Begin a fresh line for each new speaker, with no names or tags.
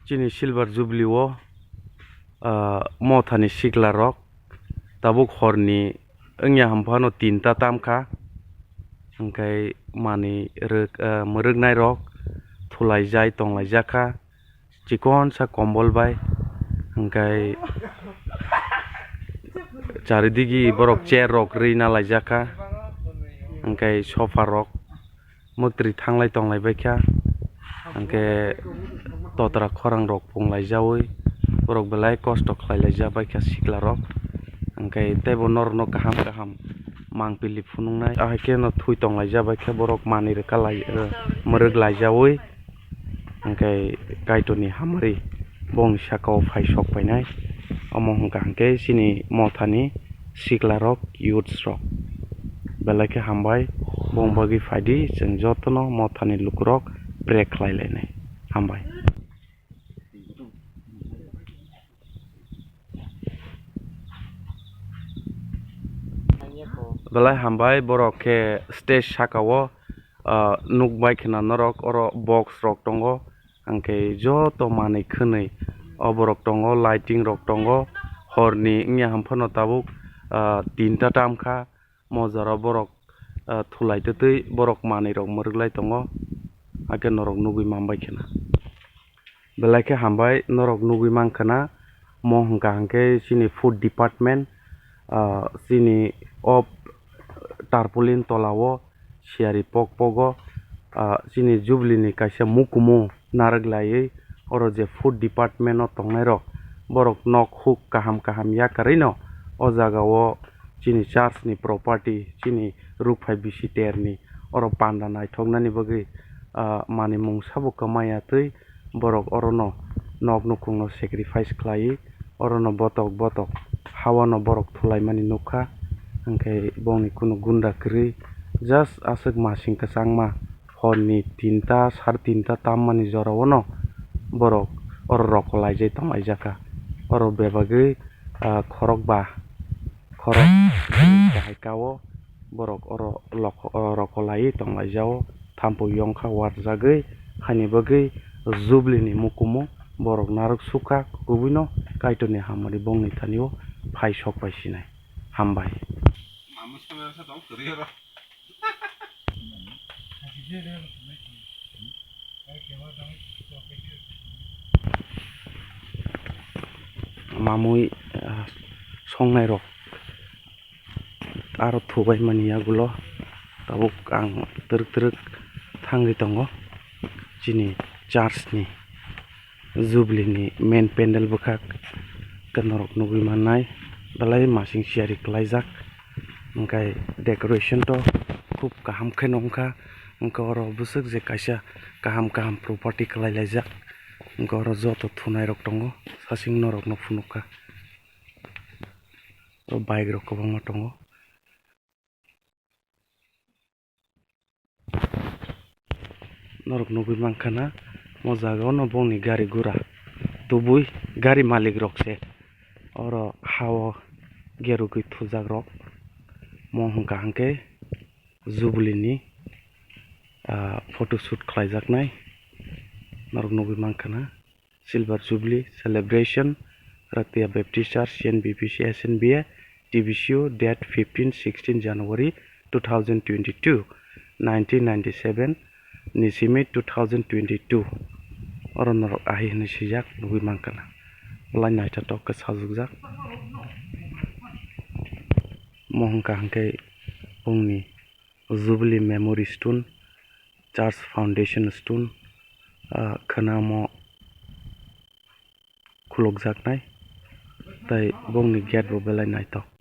Chini silver jubilee wo mothani siklarok tabuk horni engya hampano tinta tamka hingkai mani mwrwklai rok thulaijai khlawijakha chikon sa kombol bai hingkai charidigi borok chair rok rina laijakha hingkai sofa rok muktri thanglai tonglaibaikha hingke totra khorang rok punglaijawi borok belai kosto khlailaijak siklarok hingkai tebo norno kaham mangpili phunungnai ahike no thui tonglaijabaikha borok mani rwkalai mwrwklaijawi hingkai kaitoni hamri bong sakao phaisok painai omo hingka hingke chini mothani siklarok youths rok belai ke hambai bong bagi faidi cheng jotono mothani lukurok break khlailainai hambai. Belai hambai borok ke stage sakao nukbai khena norok oro box rok tongo hingke joto manui khwnui o borok tongo lighting rok tongo horni engya hampano tabuk tinta tamkha mojaro borok thulaitutui borok manui rok mwrwklai tongo ake norok nugui mambai khena belai ke hambai norok nugui mankha mo hingka hingke chini food department chini of tarpaulin tolao siari pokpogo chini jubilee ni kaisa mukumu naraglai oro je food department o tongnai rok borok nok huk kaham yakarui no o jaga o chini church ni property chini rukphai bisi terni oro panda naithoknani bagui mani mung sabo kamayatui borok oro no nok nukung no sacrifice khlai oro no botok hawa no borok thulaimani nukha hingkai bongni kuno gunda kwrui just aswk masing kwchangma horni tinta sar tinta tammani jorao no borok oro rokolaijakha tonglaijaka oro bebagui khorok kahai borok oro rokolai tonglaijao thampo yongkha warjagui haini bagui jubilee ni mukumu borok narok suka kubui no kaitoni hamari bongni thanio phaisok bai sinai hambai. Mamui songnai rok aro thubai mani yagulo tabuk ang trwk thangui tongo chini church ni jubilee ni main pandal bwkhak norok nugui mannai belai masing siari khlaijak hingkai decoration to khub kaham khe nongkha hingke oro bwswk je kaisa kaham property khlailaijak hingke oro joto thunai rok tongo sasing norok no phunukha oro bike rok kwbangma tongo norok nugui mankhana o jaga no bongni gari gura tubui gari malik rok se oro hao gerugui thujak rok mo hingka hingke jubilee ni photoshoot khlaijaknai norok nugui mankhana silver jubilee celebration Ratia Baptist Church CNBPC SNBA TBCU date 15-16 January 2022 1997 Nisimi 2022 oro norok ahi hinui sijak nugui mankhana belai naithotok khe sajugjak mo hingka hingke bongni jubilee memory stone church foundation stone khwnamo khulukjaknai tai bongni gate bo belai naitok.